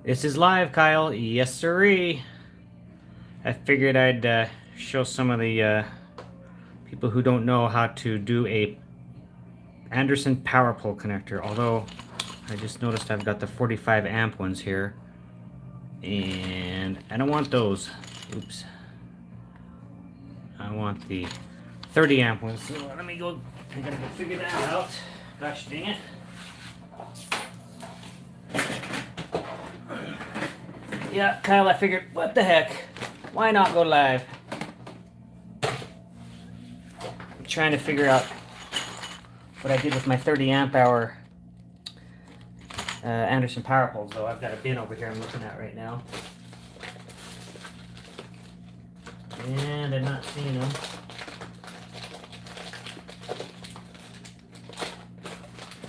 This is live, Kyle. Yes, sirree. I figured I'd show some of the people who don't know how to do a Anderson Powerpole connector. Although I just noticed I've got the 45 amp ones here, and I don't want those. Oops. I want the 30 amp ones. So let me go. I gotta go figure that out. Gosh dang it. Yeah, Kyle, I figured, what the heck? Why not go live? I'm trying to figure out what I did with my 30 amp hour Anderson Powerpoles, though. I've got a bin over here I'm looking at right now. And I'm not seeing them.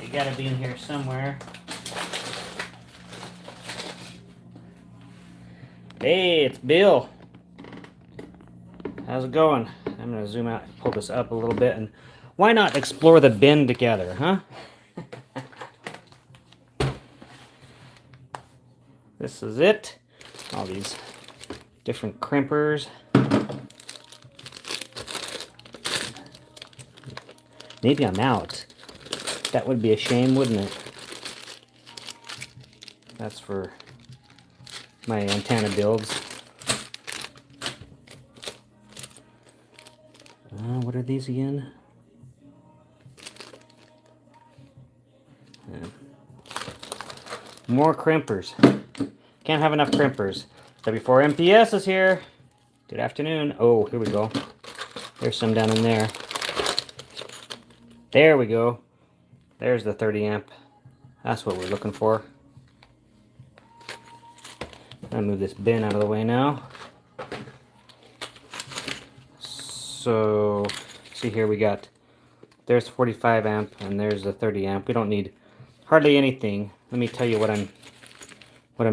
They gotta be in here somewhere. Hey, it's Bill. How's it going? I'm gonna zoom out, pull this up a little bit, and why not explore the bin together, huh? This is it. All these different crimpers. Maybe I'm out. That would be a shame, wouldn't it? That's for my antenna builds. What are these again? More crimpers. Can't have enough crimpers. W4MPS is here. Good afternoon. Oh, here we go. There's some down in there. There we go. There's the 30 amp. That's what we're looking for. I'll move this bin out of the way now. So, see here we got, there's 45 amp and there's the 30 amp. We don't need hardly anything. Let me tell you what I'm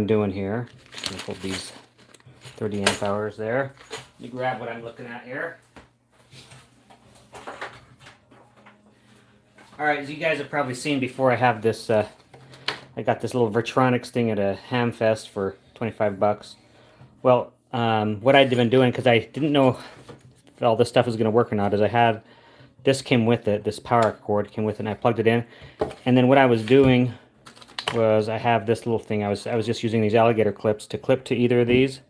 doing here. I'm gonna hold these 30 amp hours there. Let me grab what I'm looking at here. Alright, as you guys have probably seen before, I have this, I got this little Vectronics thing at a ham fest for 25 bucks. Well, what I'd been doing, because I didn't know if all this stuff was going to work or not, is I had, this came with it, this power cord came with it, and I plugged it in. And then what I was doing was, I have this little thing, I was just using these alligator clips to clip to either of these.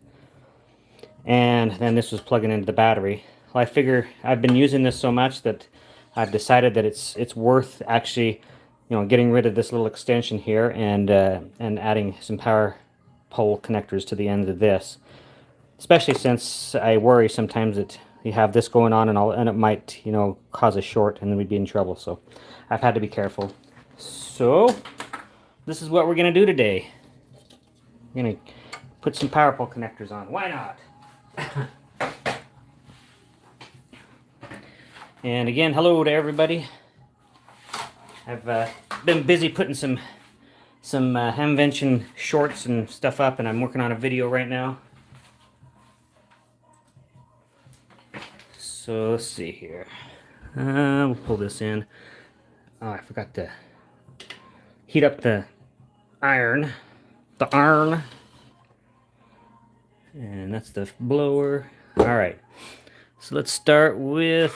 And then this was plugging into the battery. Well, I figure I've been using this so much that I've decided that it's worth actually, you know, getting rid of this little extension here and adding some power pole connectors to the end of this. Especially since I worry sometimes that you have this going on and it might, you know, cause a short and then we'd be in trouble. So I've had to be careful. So this is what we're gonna do today. We're gonna put some power pole connectors on. Why not? And again, hello to everybody. I've been busy putting some Hamvention shorts and stuff up, and I'm working on a video right now. So let's see here. We'll pull this in. Oh, I forgot to heat up the iron. And that's the blower. All right. So let's start with,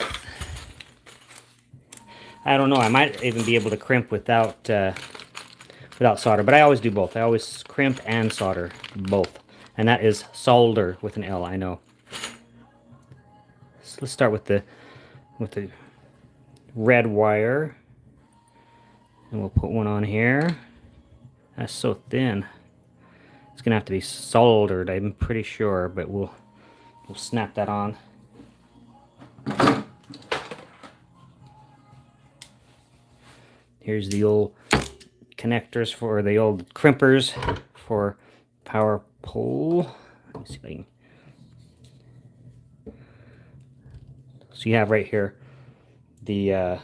I don't know, I might even be able to crimp without solder, but I always do both. I always crimp and solder both. And that is solder with an L, I know. So let's start with the red wire. And we'll put one on here. That's so thin. It's gonna have to be soldered, I'm pretty sure, but we'll snap that on. Here's the old connectors for the old crimpers for power pole. Let me see if I can. So you have right here the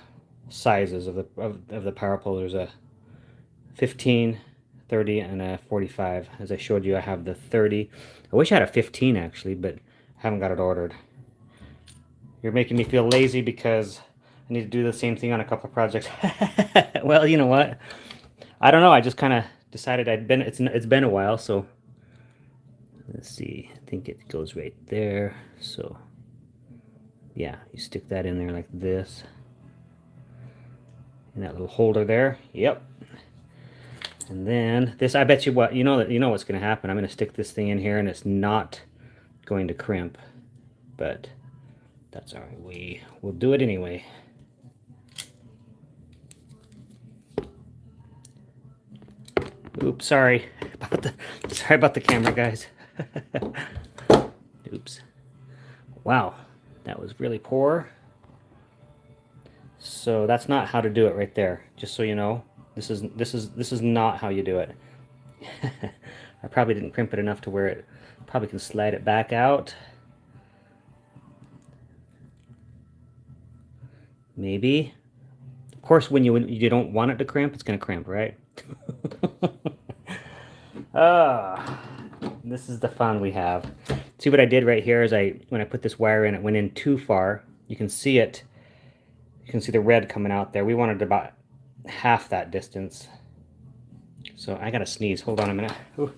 sizes of the power pole. There's a 15, 30, and a 45. As I showed you, I have the 30. I wish I had a 15 actually, but I haven't got it ordered. You're making me feel lazy because I need to do the same thing on a couple of projects. Well, you know what? I don't know. I just kind of decided it's been a while, so let's see. I think it goes right there. So yeah, you stick that in there like this. In that little holder there. Yep. And then this, I bet you what, you know what's going to happen. I'm going to stick this thing in here and it's not going to crimp. But that's all right. We'll do it anyway. Oops, sorry about the camera, guys. Oops. Wow, that was really poor. So that's not how to do it right there. Just so you know, this is not how you do it. I probably didn't crimp it enough to where it probably can slide it back out. Maybe. Of course, when you don't want it to crimp, it's going to crimp, right? This is the fun we have. See what I did right here is when I put this wire in, it went in too far. You can see it. You can see the red coming out there. We wanted about half that distance. So I gotta sneeze. Hold on a minute. Ooh.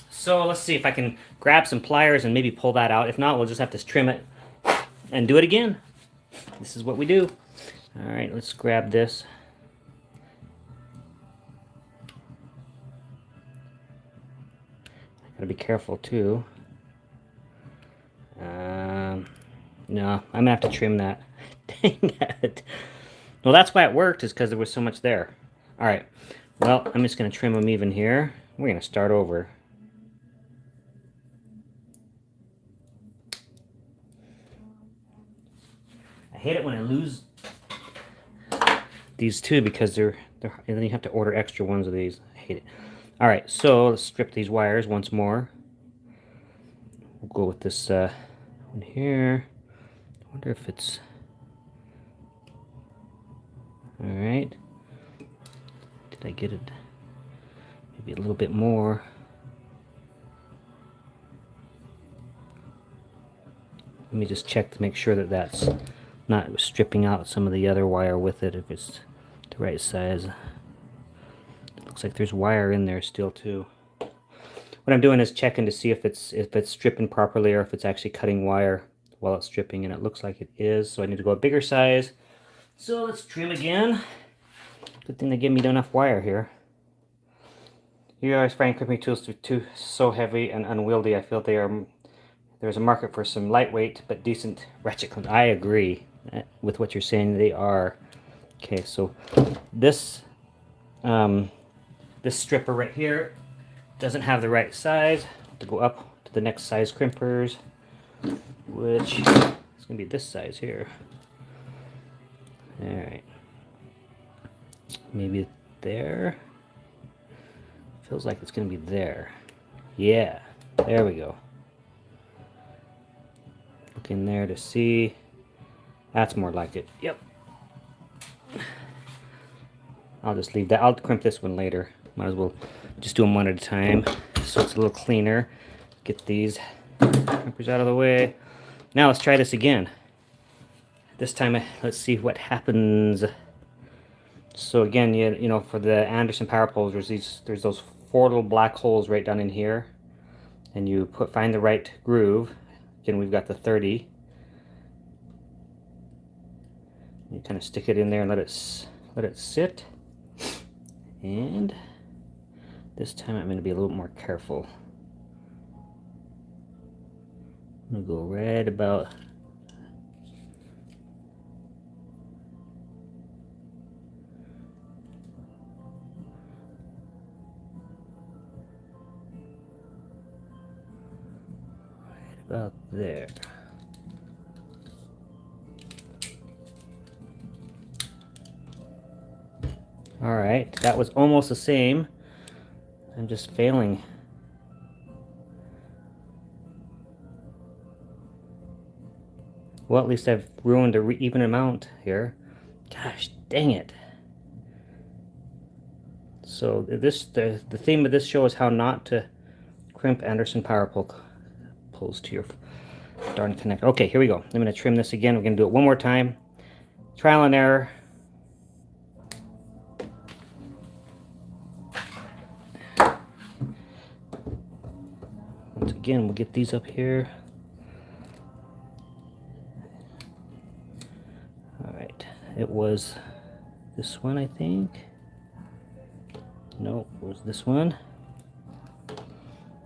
So let's see if I can grab some pliers and maybe pull that out. If not, we'll just have to trim it and do it again. This is what we do. All right, let's grab this. Gotta be careful too. No, I'm gonna have to trim that. Dang it. Well, that's why it worked, is because there was so much there. All right, well, I'm just gonna trim them even here. We're gonna start over. I hate it when I lose these two because and then you have to order extra ones of these. I hate it. All right, so let's strip these wires once more. We'll go with this one here. I wonder if it's... All right. Did I get it? Maybe a little bit more. Let me just check to make sure that that's not stripping out some of the other wire with it, if it's the right size. Looks like there's wire in there still too. What I'm doing is checking to see if it's stripping properly or if it's actually cutting wire while it's stripping, and it looks like it is. So I need to go a bigger size. So let's trim again. Good thing they gave me enough wire here. You always find crimping tools so heavy and unwieldy. I feel there's a market for some lightweight but decent ratchet clips. I agree with what you're saying. They are. Okay, so this this stripper right here doesn't have the right size. I have to go up to the next size crimpers, which is going to be this size here. Alright. Maybe there. Feels like it's going to be there. Yeah, there we go. Look in there to see. That's more like it. Yep. I'll just leave that. I'll crimp this one later. Might as well just do them one at a time so it's a little cleaner. Get these crimpers out of the way. Now let's try this again. This time, let's see what happens. So again, you know, for the Anderson Powerpoles, there's those 4 little black holes right down in here, and you find the right groove. Again, we've got the 30. You kind of stick it in there and let it sit. And this time I'm going to be a little more careful. I'm going to go right about there. All right, that was almost the same. I'm just failing. Well, at least I've ruined an even amount here. Gosh, dang it. So the theme of this show is how not to crimp Anderson Powerpole pulls to your darn connector. Okay, here we go. I'm going to trim this again. We're going to do it one more time. Trial and error. Once again, we'll get these up here. Alright, it was this one, I think. Nope, it was this one.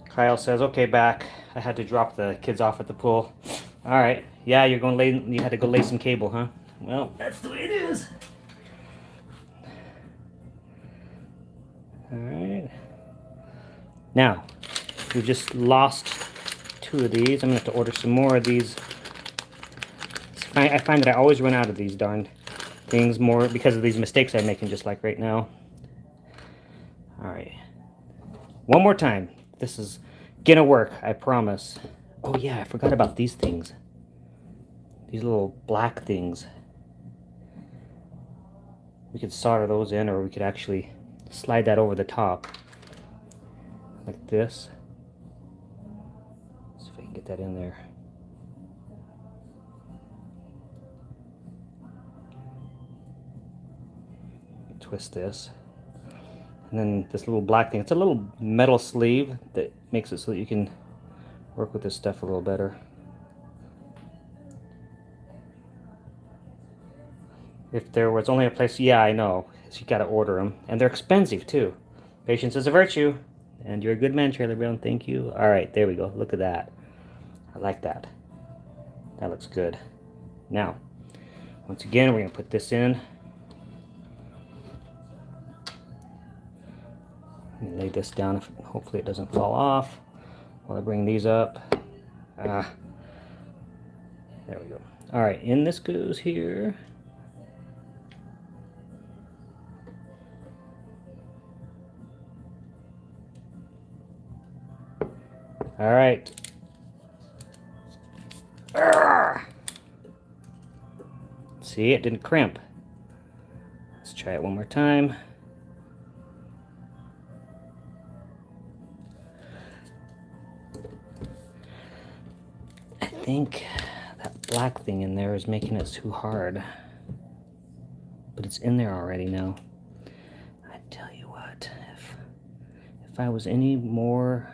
Kyle says, okay, back. I had to drop the kids off at the pool. Alright, yeah, you had to go lay some cable, huh? Well, that's the way it is. Alright. Now, we just lost 2 of these. I'm going to have to order some more of these. I find that I always run out of these darn things more because of these mistakes I'm making, just like right now. Alright. One more time. This is gonna work, I promise. Oh yeah, I forgot about these things. These little black things. We could solder those in, or we could actually slide that over the top. Like this. See if I can get that in there. Twist this. And then this little black thing. It's a little metal sleeve that makes it so that you can work with this stuff a little better. If there was only a place, yeah, I know. So you gotta order them. And they're expensive too. Patience is a virtue. And you're a good man, Charlie Brown. Thank you. Alright, there we go. Look at that. I like that. That looks good. Now, once again, we're gonna put this in. Let me lay this down. Hopefully it doesn't fall off while I bring these up. There we go. Alright, in this goes here. Alright. See, it didn't crimp. Let's try it one more time. I think that black thing in there is making it too hard. But it's in there already now. I tell you what, if I was any more...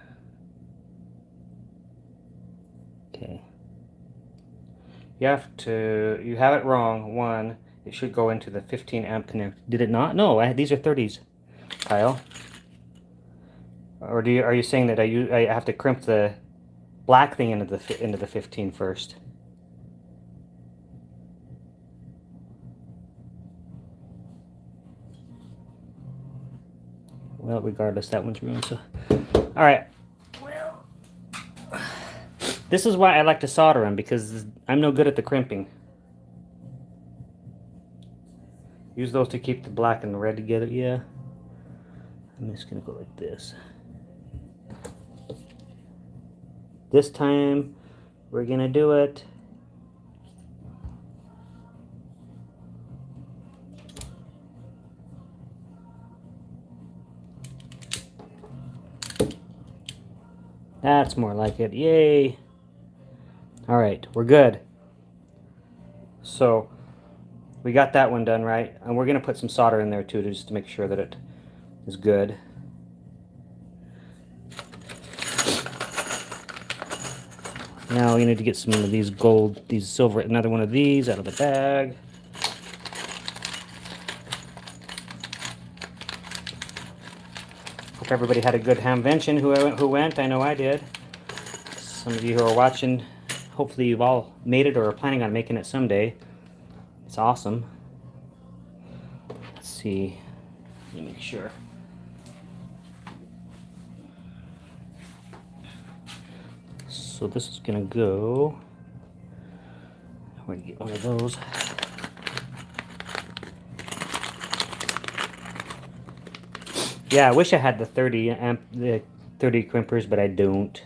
Okay. You have it wrong. One, it should go into the 15 amp connector. Did it not? No, these are 30s, Kyle. Or are you saying that I have to crimp the black thing into the 15 first? Well, regardless, that one's ruined. So, all right. Well, this is why I like to solder them, because I'm no good at the crimping. Use those to keep the black and the red together. Yeah. I'm just gonna go like this. This time, we're gonna do it. That's more like it. Yay! All right, we're good. So, we got that one done, right? And we're gonna put some solder in there too, just to make sure that it is good. Now we need to get some of these silver, another one of these out of the bag. Hope everybody had a good hamvention who went. I know I did. Some of you who are watching, hopefully you've all made it or are planning on making it someday. It's awesome. Let's see. Let me make sure. So this is gonna go. We're gonna get one of those. Yeah, I wish I had the 30 crimpers, but I don't.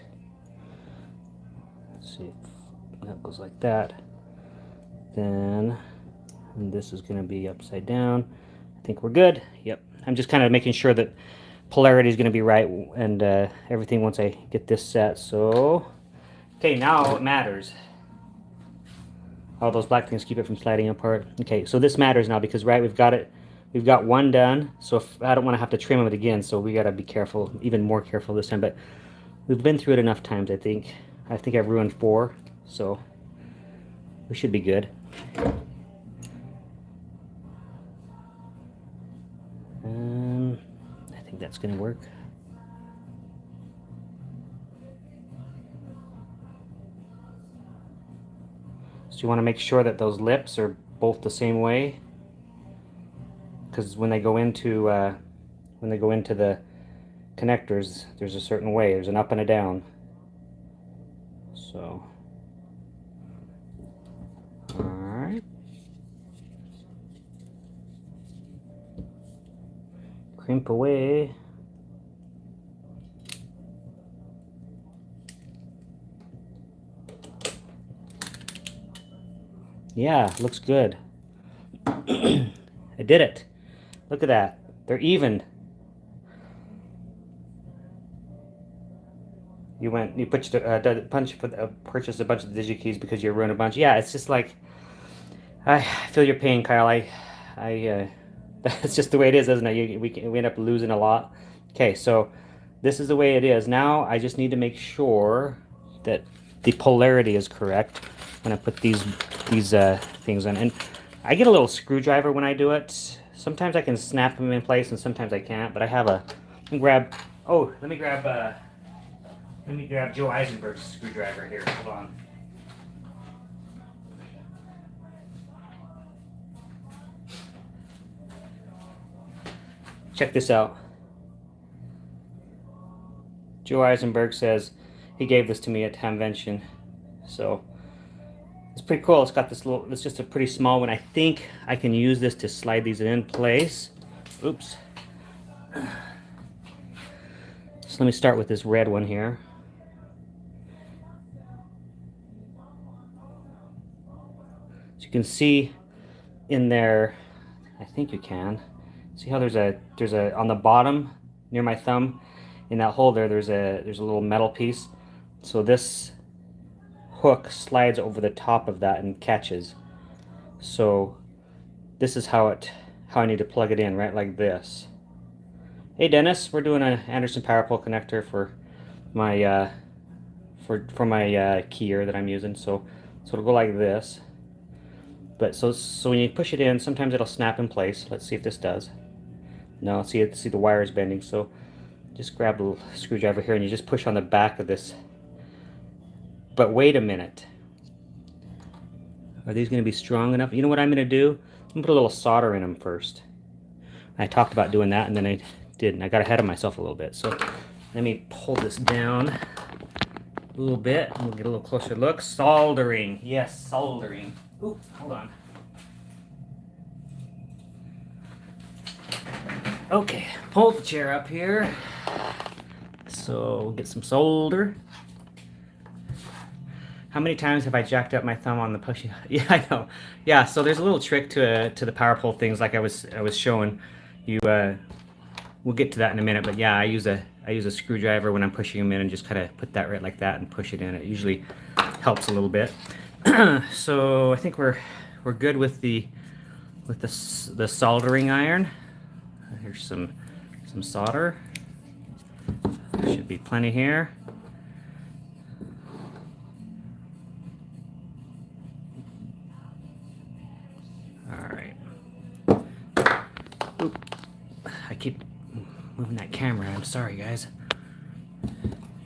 Let's see if that goes like that. Then and this is gonna be upside down. I think we're good. Yep. I'm just kind of making sure that polarity is gonna be right and everything once I get this set. So. Okay, now it matters. All those black things keep it from sliding apart. Okay, so this matters now because, right, we've got one done, so if, I don't want to have to trim it again, so we got to be careful, even more careful this time, but we've been through it enough times, I think. I think I've ruined 4, so we should be good. I think that's going to work. So you want to make sure that those lips are both the same way, because when they go into the connectors, there's a certain way. There's an up and a down. So, all right. Crimp away. Yeah, looks good. I did it. Look at that. They're even. You purchased a bunch of DigiKeys because you ruined a bunch. Yeah, it's just like, I feel your pain, Kyle. That's just the way it is, isn't it? We end up losing a lot. Okay, so this is the way it is. Now I just need to make sure that the polarity is correct when I put these things on. And I get a little screwdriver when I do it. Sometimes I can snap them in place, and sometimes I can't. But I have a. Let me grab Joe Eisenberg's screwdriver here. Hold on. Check this out. Joe Eisenberg says he gave this to me at Hamvention. So it's pretty cool. It's got this little, it's just a pretty small one. I think I can use this to slide these in place. Oops. So let me start with this red one here. So you can see in there, I think you can. See how there's a on the bottom near my thumb, in that hole there's a little metal piece. So this hook slides over the top of that and catches. So this is how I need to plug it in, right, like this. Hey Dennis, we're doing an Anderson Powerpole connector for my for my keyer that I'm using. So it'll go like this. But so when you push it in, sometimes it'll snap in place. Let's see if this does. No, see the wire is bending. So just grab a little screwdriver here and you just push on the back of this. But wait a minute. Are these going to be strong enough? You know what I'm going to do? I'm going to put a little solder in them first. I talked about doing that and then I didn't. I got ahead of myself a little bit. So let me pull this down a little bit and we'll get a little closer look. Soldering. Yes, soldering. Ooh, hold on. Okay, pull the chair up here. So we'll get some solder. How many times have I jacked up my thumb on the pushing? Yeah, I know. Yeah, so there's a little trick to the Powerpole things, like I was showing you. We'll get to that in a minute, but yeah, I use a screwdriver when I'm pushing them in, and just kind of put that right like that and push it in. It usually helps a little bit. So I think we're good with the soldering iron. Here's some solder. There should be plenty here. Oop. I keep moving that camera. I'm sorry, guys.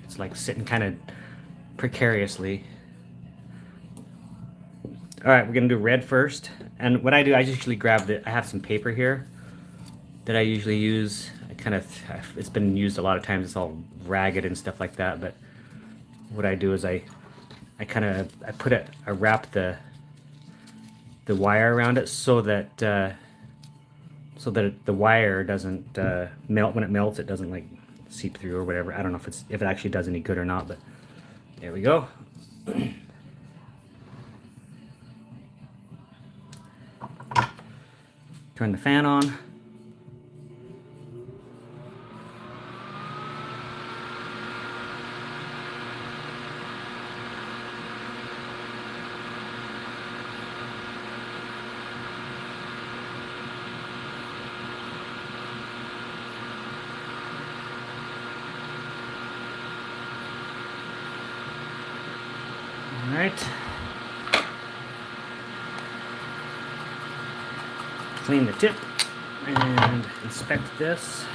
It's like sitting kind of precariously. All right, we're gonna do red first. And what I do, I usually grab I have some paper here that I usually use. It's been used a lot of times. It's all ragged and stuff like that. But what I do is I wrap the wire around it so that the wire doesn't melt. When it melts, it doesn't like seep through or whatever. I don't know if it actually does any good or not, but there we go. Turn the fan on. right. Clean the tip and inspect this.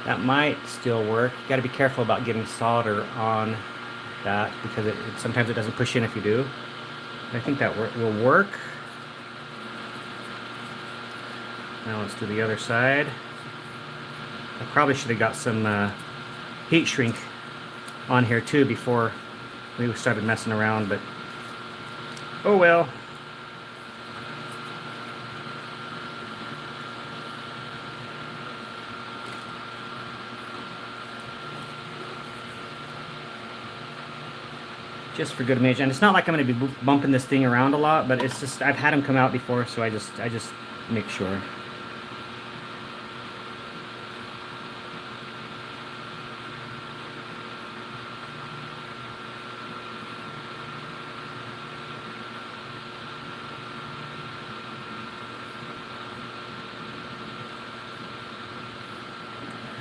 That might still work. You got to be careful about getting solder on that because sometimes it doesn't push in if you do. But I think that will work. Now let's do the other side. I probably should have got some heat shrink on here too before we started messing around, but oh well. Just for good measure, and it's not like I'm going to be bumping this thing around a lot, but it's just I've had them come out before, so I just make sure.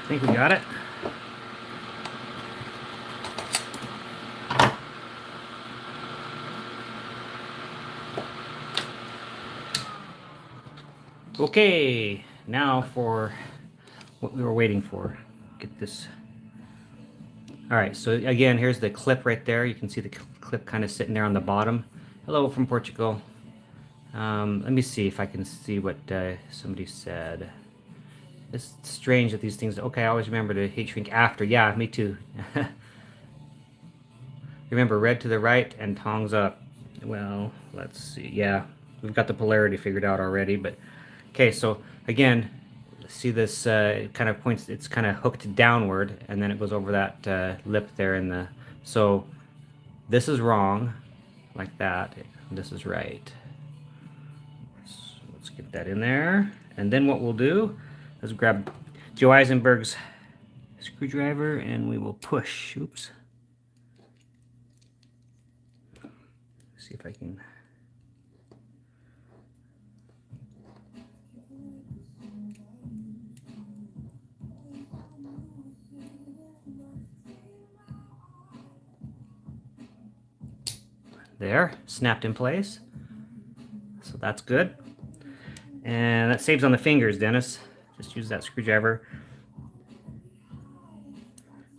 I think we got it. Okay, now for what we were waiting for. Get this. All right, so again, here's the clip right there. You can see the clip kind of sitting there on the bottom. Hello from Portugal. Let me see if I can see what somebody said. It's strange that these things. Okay, I always remember to heat shrink after. Yeah, me too. Remember, red to the right and tongs up. Well, let's see. Yeah, we've got the polarity figured out already, but okay. So again, see this kind of points. It's kind of hooked downward, and then it goes over that lip there in the. So this is wrong, like that. This is right. So let's get that in there, and then what we'll do. Let's grab Joe Eisenberg's screwdriver and we will push. Oops. See if I can. There, snapped in place. So that's good. And that saves on the fingers, Dennis. Just use that screwdriver.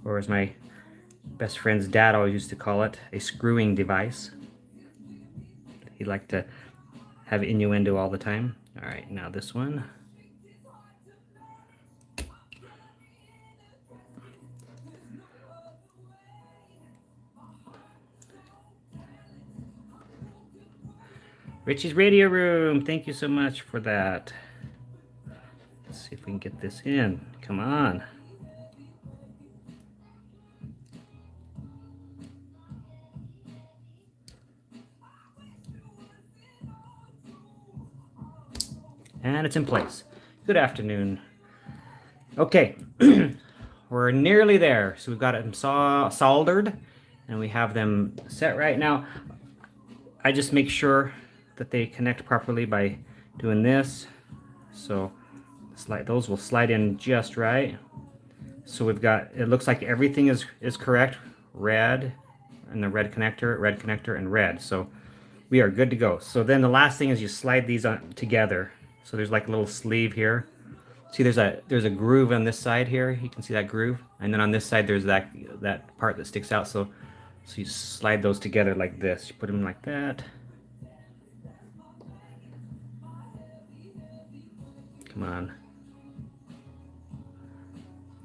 Or as my best friend's dad always used to call it, a screwing device. He liked to have innuendo all the time. All right, now this one. Richie's Radio Room, thank you so much for that. Let's see if we can get this in. Come on. And it's in place. Good afternoon. Okay, we're nearly there. So we've got them soldered, and we have them set right now. I just make sure that they connect properly by doing this. So those will slide in just right. So we've got, it looks like everything is correct. Red, and the red connector, and red. So we are good to go. So then the last thing is you slide these on together. So there's like a little sleeve here. See, there's a groove on this side here. You can see that groove, and then on this side there's that part that sticks out. So you slide those together like this. You put them like that. Come on.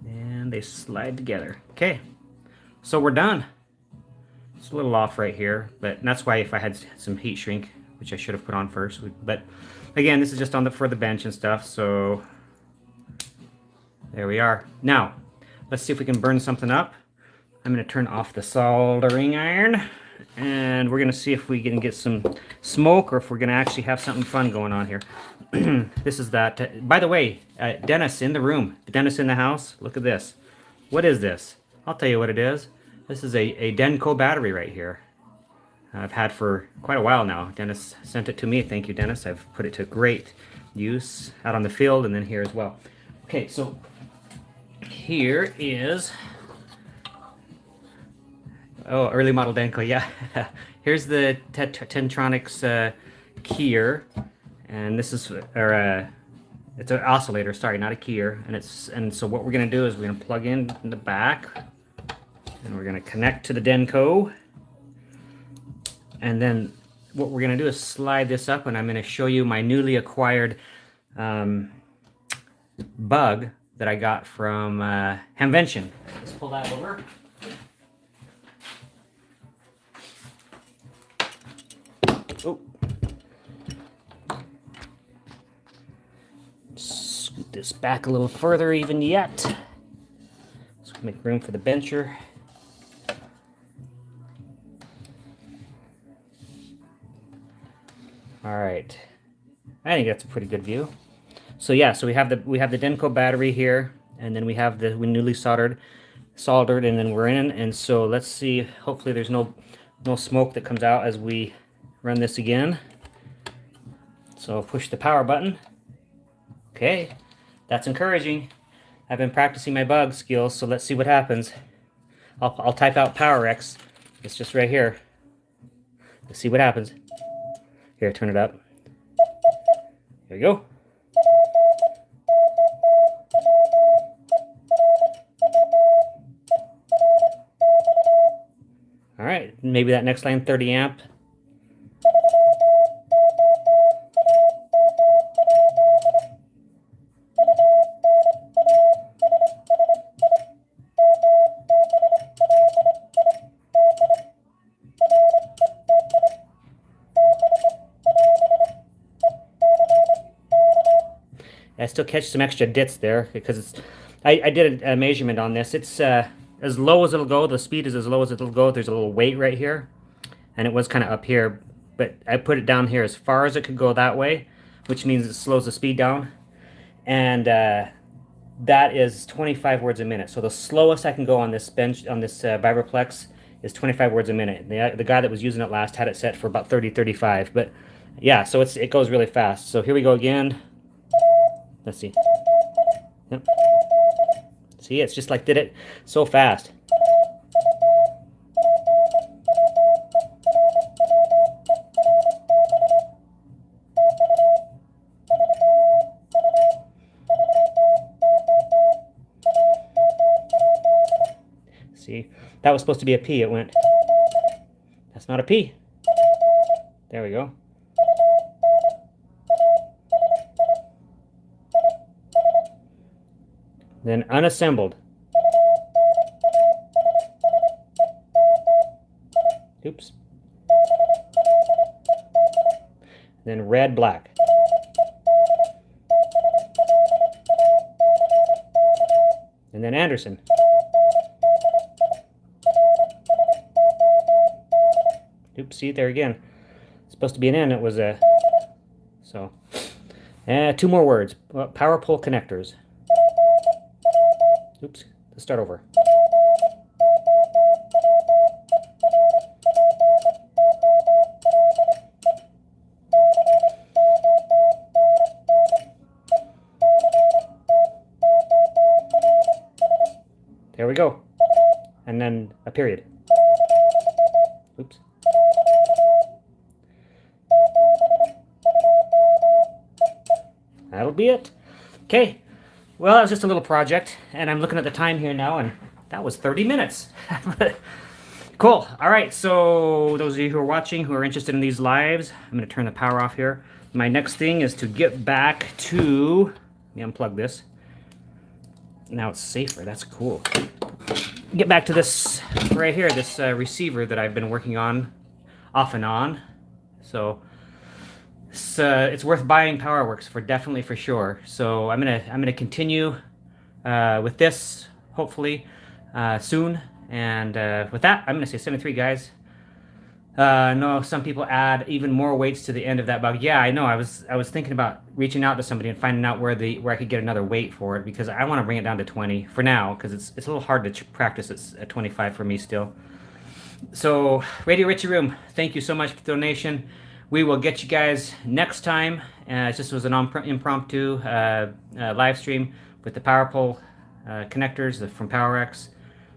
And they slide together. Okay, so we're done. It's a little off right here, but that's why if I had some heat shrink, which I should have put on first, but again, this is just on for the bench and stuff. So there we are. Now, let's see if we can burn something up. I'm going to turn off the soldering iron, and we're going to see if we can get some smoke or if we're going to actually have something fun going on here. This is that. By the way, Dennis in the room. Dennis in the house. Look at this. What is this? I'll tell you what it is. This is a Denko battery right here. I've had for quite a while now. Dennis sent it to me. Thank you, Dennis. I've put it to great use out on the field and then here as well. Okay, so here is, oh, early model Denko, yeah. Here's the Vectronics keyer, and this is, it's an oscillator, sorry, not a keyer. And so what we're gonna do is we're gonna plug in the back, and we're gonna connect to the Denko. And then what we're gonna do is slide this up, and I'm gonna show you my newly acquired bug that I got from Hamvention. Let's pull that over. Oh. Scoot this back a little further even yet. Let's make room for the bencher. All right. I think that's a pretty good view. So yeah, so we have the Denko battery here, and then we have the newly soldered, and then we're in. And so let's see. Hopefully, there's no smoke that comes out as we run this again. So push the power button. Okay, that's encouraging. I've been practicing my bug skills, so let's see what happens. I'll type out PowerX. It's just right here. Let's see what happens. Here, turn it up. There you go. All right, maybe that next line, 30 amp. I still catch some extra dits there because it's. I did a measurement on this. It's as low as it'll go. The speed is as low as it'll go. There's a little weight right here, and it was kind of up here, but I put it down here as far as it could go that way, which means it slows the speed down, and that is 25 words a minute. So the slowest I can go on this Vibroplex is 25 words a minute. The guy that was using it last had it set for about 30-35, but yeah, so it goes really fast. So here we go again. Let's see. Yep. See, it's just like did it so fast. See, that was supposed to be a P. It went. That's not a P. There we go. Then unassembled. Oops. Then red, black. And then Anderson. Oops, see there again. It's supposed to be an N, it was a. So. Two more words. Well, Powerpole connectors. Oops, let's start over. There we go. And then a period. Oops. That'll be it. Okay. Well, that was just a little project, and I'm looking at the time here now, and that was 30 minutes. Cool. All right, so those of you who are watching, who are interested in these lives, I'm going to turn the power off here. My next thing is to get back to... Let me unplug this. Now it's safer. That's cool. Get back to this right here, this receiver that I've been working on off and on. So... it's worth buying PowerWorks for, definitely, for sure. So I'm gonna continue with this hopefully soon. And with that, I'm gonna say 73, guys. No, some people add even more weights to the end of that bug. Yeah, I know. I was thinking about reaching out to somebody and finding out where I could get another weight for it, because I want to bring it down to 20 for now, because it's a little hard to practice at 25 for me still. So Radio Richie Room, thank you so much for the donation. We will get you guys next time. This was an impromptu live stream with the Powerpole connectors from PowerX.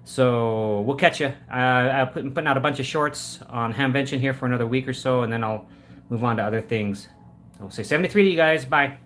So we'll catch you. I'm putting out a bunch of shorts on hamvention here for another week or so, and then I'll move on to other things. So we'll say 73 to you guys. Bye.